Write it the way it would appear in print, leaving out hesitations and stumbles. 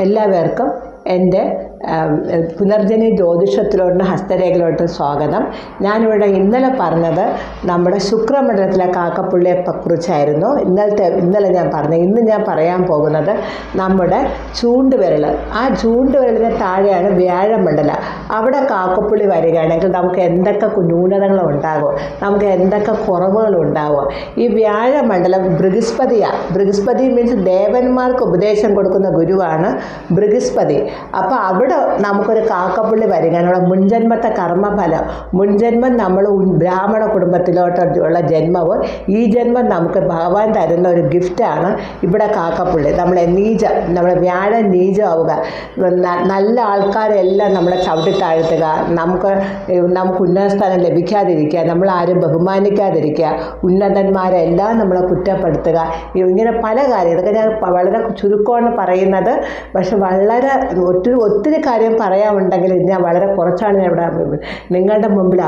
എല്ലാവർക്കും എൻ്റെ പുനർജനി ജ്യോതിഷത്തിലോട്ട് ഹസ്തരേഖയിലോട്ട് സ്വാഗതം. ഞാനിവിടെ ഇന്നലെ പറഞ്ഞത് നമ്മുടെ ശുക്രമണ്ഡലത്തിലെ കാക്കപ്പുള്ളിയെ കുറിച്ചായിരുന്നു. ഇന്നലെ ഞാൻ പറഞ്ഞു. ഇന്ന് ഞാൻ പറയാൻ പോകുന്നത് നമ്മുടെ ചൂണ്ടുവിരൽ. ആ ചൂണ്ടുവിരലിന് താഴെയാണ് വ്യാഴമണ്ഡലം. അവിടെ കാക്കപ്പുള്ളി വരികയാണെങ്കിൽ നമുക്ക് എന്തൊക്കെ ന്യൂനതകളുണ്ടാകും, നമുക്ക് എന്തൊക്കെ കുറവുകളുണ്ടാകും. ഈ വ്യാഴമണ്ഡലം ബൃഹസ്പതിയാണ്. ബൃഹസ്പതി മീൻസ് ദേവന്മാർക്ക് ഉപദേശം കൊടുക്കുന്ന ഗുരുവാണ് ബൃഹസ്പതി. അപ്പോൾ അവിടെ നമുക്കൊരു കാക്കപ്പുള്ളി വരികയാണ്. നമ്മുടെ മുൻജന്മത്തെ കർമ്മഫലം, മുൻജന്മം നമ്മൾ ബ്രാഹ്മണ കുടുംബത്തിലോട്ടുള്ള ജന്മവും ഈ ജന്മം നമുക്ക് ഭഗവാൻ തരുന്ന ഒരു ഗിഫ്റ്റാണ് ഇവിടെ കാക്കപ്പുള്ളി. നമ്മുടെ വ്യാഴം നീചമാവുക, നല്ല ആൾക്കാരെല്ലാം നമ്മളെ ചവിട്ടിത്താഴ്ത്തുക, നമുക്ക് ഉന്നതസ്ഥാനം ലഭിക്കാതിരിക്കുക, നമ്മളാരും ബഹുമാനിക്കാതിരിക്കുക, ഉന്നതന്മാരെല്ലാം നമ്മളെ കുറ്റപ്പെടുത്തുക, ഇങ്ങനെ പല കാര്യം. ഇതൊക്കെ ഞാൻ വളരെ ചുരുക്കമാണ് പറയുന്നത്. പക്ഷെ വളരെ ഒത്തിരി കാര്യം പറയാനുണ്ടെങ്കിൽ ഞാൻ വളരെ കുറച്ചാണ് ഞാൻ ഇവിടെ നിങ്ങളുടെ മുമ്പിൽ